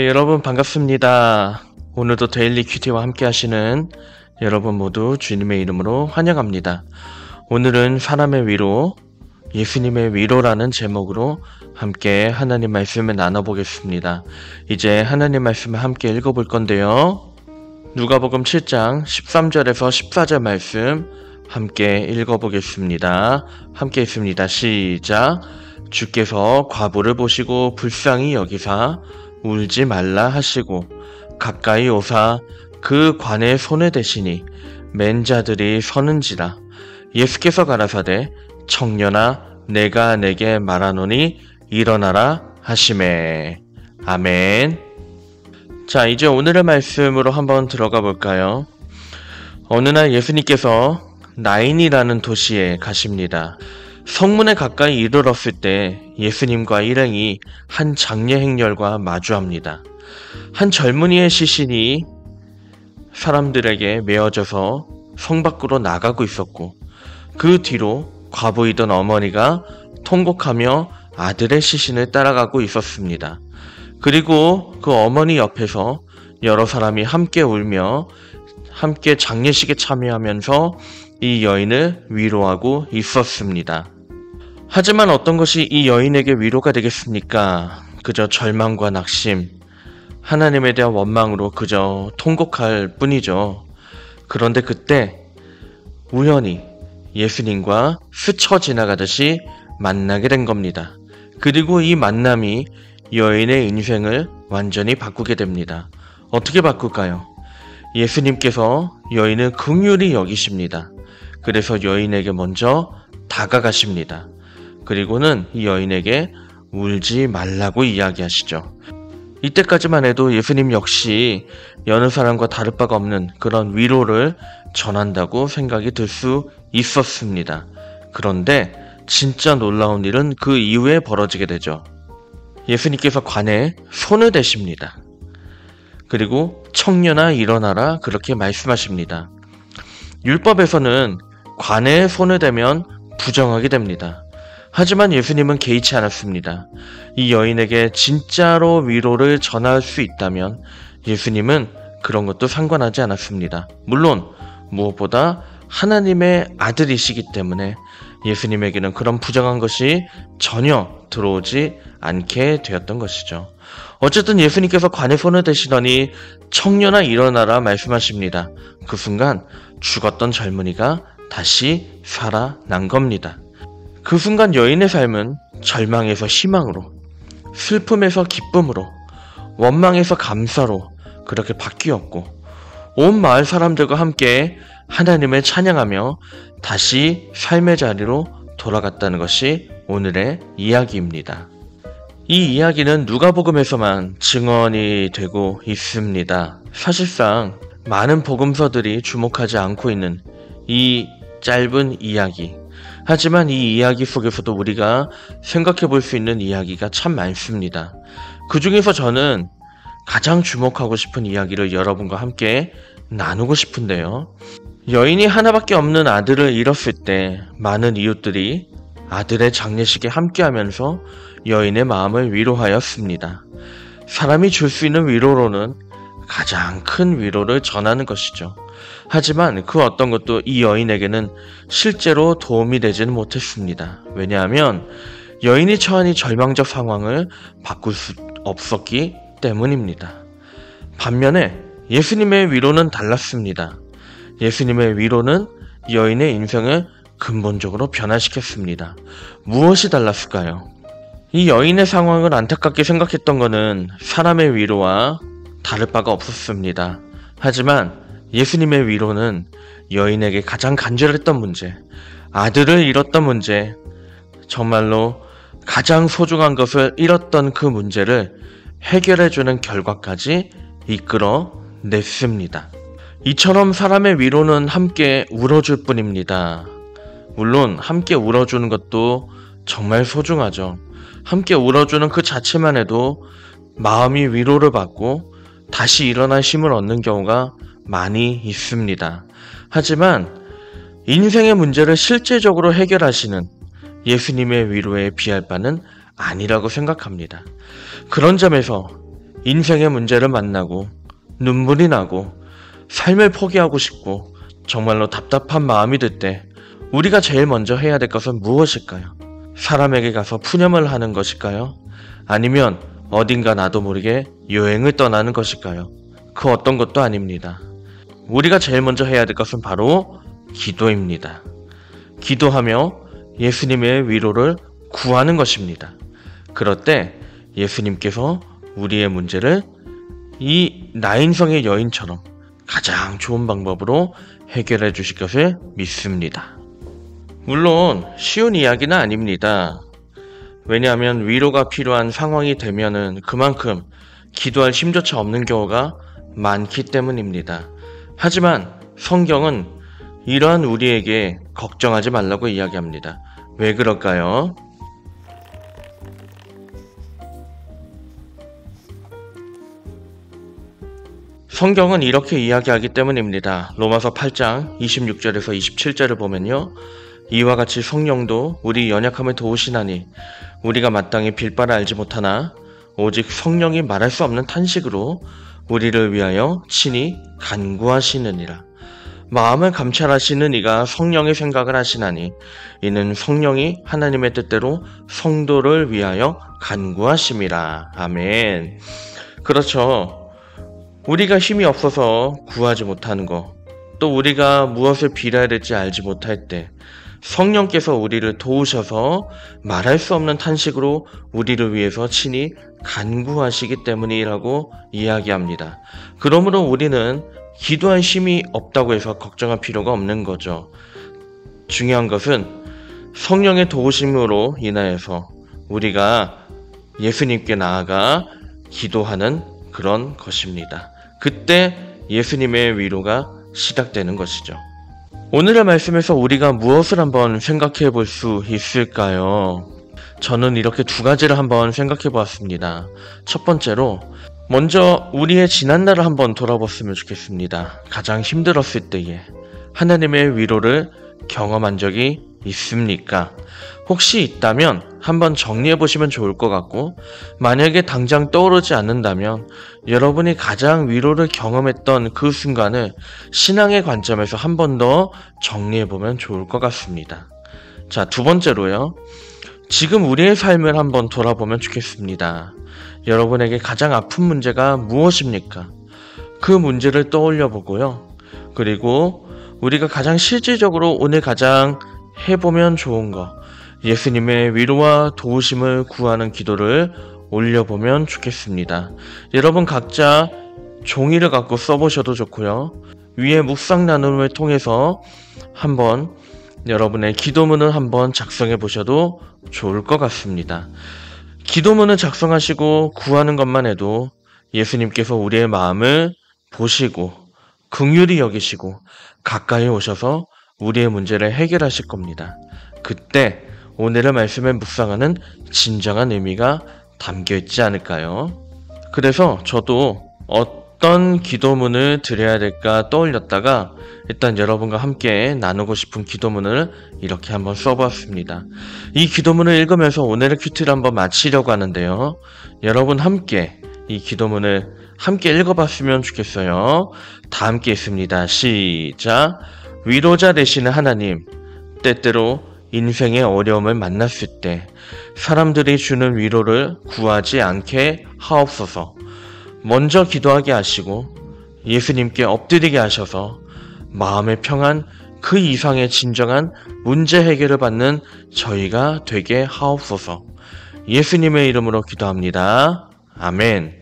네, 여러분 반갑습니다. 오늘도 데일리 큐티와 함께 하시는 여러분 모두 주님의 이름으로 환영합니다. 오늘은 사람의 위로, 예수님의 위로라는 제목으로 함께 하나님 말씀을 나눠보겠습니다. 이제 하나님 말씀을 함께 읽어볼 건데요. 누가복음 7장 13절에서 14절 말씀 함께 읽어보겠습니다. 함께 읽습니다. 시작. 주께서 과부를 보시고 불쌍히 여기사 울지 말라 하시고 가까이 오사 그 관에 손을 대시니 맨 자들이 서는지라. 예수께서 가라사대 청년아 내가 내게 말하노니 일어나라 하시매. 아멘. 자, 이제 오늘의 말씀으로 한번 들어가 볼까요? 어느 날 예수님께서 나인이라는 도시에 가십니다. 성문에 가까이 이르렀을 때 예수님과 일행이 한 장례 행렬과 마주합니다. 한 젊은이의 시신이 사람들에게 메어져서 성 밖으로 나가고 있었고, 그 뒤로 과부이던 어머니가 통곡하며 아들의 시신을 따라가고 있었습니다. 그리고 그 어머니 옆에서 여러 사람이 함께 울며 함께 장례식에 참여하면서 이 여인을 위로하고 있었습니다. 하지만 어떤 것이 이 여인에게 위로가 되겠습니까? 그저 절망과 낙심, 하나님에 대한 원망으로 그저 통곡할 뿐이죠. 그런데 그때 우연히 예수님과 스쳐 지나가듯이 만나게 된 겁니다. 그리고 이 만남이 여인의 인생을 완전히 바꾸게 됩니다. 어떻게 바꿀까요? 예수님께서 여인을 긍휼히 여기십니다. 그래서 여인에게 먼저 다가가십니다. 그리고는 이 여인에게 울지 말라고 이야기하시죠. 이때까지만 해도 예수님 역시 여느 사람과 다를 바가 없는 그런 위로를 전한다고 생각이 들 수 있었습니다. 그런데 진짜 놀라운 일은 그 이후에 벌어지게 되죠. 예수님께서 관에 손을 대십니다. 그리고 청년아 일어나라 그렇게 말씀하십니다. 율법에서는 관에 손을 대면 부정하게 됩니다. 하지만 예수님은 개의치 않았습니다. 이 여인에게 진짜로 위로를 전할 수 있다면 예수님은 그런 것도 상관하지 않았습니다. 물론 무엇보다 하나님의 아들이시기 때문에 예수님에게는 그런 부정한 것이 전혀 들어오지 않게 되었던 것이죠. 어쨌든 예수님께서 관에 손을 대시더니 청년아 일어나라 말씀하십니다. 그 순간 죽었던 젊은이가 다시 살아난 겁니다. 그 순간 여인의 삶은 절망에서 희망으로, 슬픔에서 기쁨으로, 원망에서 감사로 그렇게 바뀌었고, 온 마을 사람들과 함께 하나님을 찬양하며 다시 삶의 자리로 돌아갔다는 것이 오늘의 이야기입니다. 이 이야기는 누가복음에서만 증언이 되고 있습니다. 사실상 많은 복음서들이 주목하지 않고 있는 이 짧은 이야기. 하지만 이 이야기 속에서도 우리가 생각해 볼 수 있는 이야기가 참 많습니다. 그 중에서 저는 가장 주목하고 싶은 이야기를 여러분과 함께 나누고 싶은데요. 여인이 하나밖에 없는 아들을 잃었을 때 많은 이웃들이 아들의 장례식에 함께하면서 여인의 마음을 위로하였습니다. 사람이 줄 수 있는 위로로는 가장 큰 위로를 전하는 것이죠. 하지만 그 어떤 것도 이 여인에게는 실제로 도움이 되지는 못했습니다. 왜냐하면 여인이 처한 이 절망적 상황을 바꿀 수 없었기 때문입니다. 반면에 예수님의 위로는 달랐습니다. 예수님의 위로는 여인의 인생을 근본적으로 변화시켰습니다. 무엇이 달랐을까요? 이 여인의 상황을 안타깝게 생각했던 것은 사람의 위로와 다를 바가 없었습니다. 하지만 예수님의 위로는 여인에게 가장 간절했던 문제, 아들을 잃었던 문제, 정말로 가장 소중한 것을 잃었던 그 문제를 해결해주는 결과까지 이끌어냈습니다. 이처럼 사람의 위로는 함께 울어줄 뿐입니다. 물론 함께 울어주는 것도 정말 소중하죠. 함께 울어주는 그 자체만 해도 마음이 위로를 받고 다시 일어날 힘을 얻는 경우가 많이 있습니다. 하지만 인생의 문제를 실제적으로 해결하시는 예수님의 위로에 비할 바는 아니라고 생각합니다. 그런 점에서 인생의 문제를 만나고 눈물이 나고 삶을 포기하고 싶고 정말로 답답한 마음이 들 때 우리가 제일 먼저 해야 될 것은 무엇일까요? 사람에게 가서 푸념을 하는 것일까요? 아니면 어딘가 나도 모르게 여행을 떠나는 것일까요? 그 어떤 것도 아닙니다. 우리가 제일 먼저 해야 될 것은 바로 기도입니다. 기도하며 예수님의 위로를 구하는 것입니다. 그럴 때 예수님께서 우리의 문제를 이 나인성의 여인처럼 가장 좋은 방법으로 해결해 주실 것을 믿습니다. 물론 쉬운 이야기는 아닙니다. 왜냐하면 위로가 필요한 상황이 되면은 그만큼 기도할 힘조차 없는 경우가 많기 때문입니다. 하지만 성경은 이러한 우리에게 걱정하지 말라고 이야기합니다. 왜 그럴까요? 성경은 이렇게 이야기하기 때문입니다. 로마서 8장 26절에서 27절을 보면요. 이와 같이 성령도 우리 연약함을 도우시나니 우리가 마땅히 빌 바를 알지 못하나 오직 성령이 말할 수 없는 탄식으로 우리를 위하여 친히 간구하시느니라. 마음을 감찰하시는 이가 성령의 생각을 하시나니 이는 성령이 하나님의 뜻대로 성도를 위하여 간구하심이라. 아멘. 그렇죠. 우리가 힘이 없어서 구하지 못하는 것, 또 우리가 무엇을 빌어야 될지 알지 못할 때 성령께서 우리를 도우셔서 말할 수 없는 탄식으로 우리를 위해서 친히 간구하시기 때문이라고 이야기합니다. 그러므로 우리는 기도할 힘이 없다고 해서 걱정할 필요가 없는 거죠. 중요한 것은 성령의 도우심으로 인하여서 우리가 예수님께 나아가 기도하는 그런 것입니다. 그때 예수님의 위로가 시작되는 것이죠. 오늘의 말씀에서 우리가 무엇을 한번 생각해 볼 수 있을까요? 저는 이렇게 두 가지를 한번 생각해 보았습니다. 첫 번째로 먼저 우리의 지난날을 한번 돌아봤으면 좋겠습니다. 가장 힘들었을 때에 하나님의 위로를 경험한 적이 있습니까? 혹시 있다면 한번 정리해 보시면 좋을 것 같고, 만약에 당장 떠오르지 않는다면 여러분이 가장 위로를 경험했던 그 순간을 신앙의 관점에서 한 번 더 정리해 보면 좋을 것 같습니다. 자, 두 번째로요. 지금 우리의 삶을 한번 돌아보면 좋겠습니다. 여러분에게 가장 아픈 문제가 무엇입니까? 그 문제를 떠올려 보고요. 그리고 우리가 가장 실질적으로 오늘 가장 해보면 좋은 거, 예수님의 위로와 도우심을 구하는 기도를 올려보면 좋겠습니다. 여러분 각자 종이를 갖고 써보셔도 좋고요. 위에 묵상 나눔을 통해서 한번 여러분의 기도문을 한번 작성해 보셔도 좋을 것 같습니다. 기도문을 작성하시고 구하는 것만 해도 예수님께서 우리의 마음을 보시고 긍휼히 여기시고 가까이 오셔서 우리의 문제를 해결하실 겁니다. 그때 오늘의 말씀을 묵상하는 진정한 의미가 담겨 있지 않을까요? 그래서 저도 어떤 기도문을 드려야 될까 떠올렸다가 일단 여러분과 함께 나누고 싶은 기도문을 이렇게 한번 써보았습니다. 이 기도문을 읽으면서 오늘의 큐티를 한번 마치려고 하는데요. 여러분 함께 이 기도문을 함께 읽어봤으면 좋겠어요. 다 함께 읽습니다. 시작! 위로자 되시는 하나님, 때때로 인생의 어려움을 만났을 때 사람들이 주는 위로를 구하지 않게 하옵소서. 먼저 기도하게 하시고 예수님께 엎드리게 하셔서 마음의 평안 그 이상의 진정한 문제 해결을 받는 저희가 되게 하옵소서. 예수님의 이름으로 기도합니다. 아멘.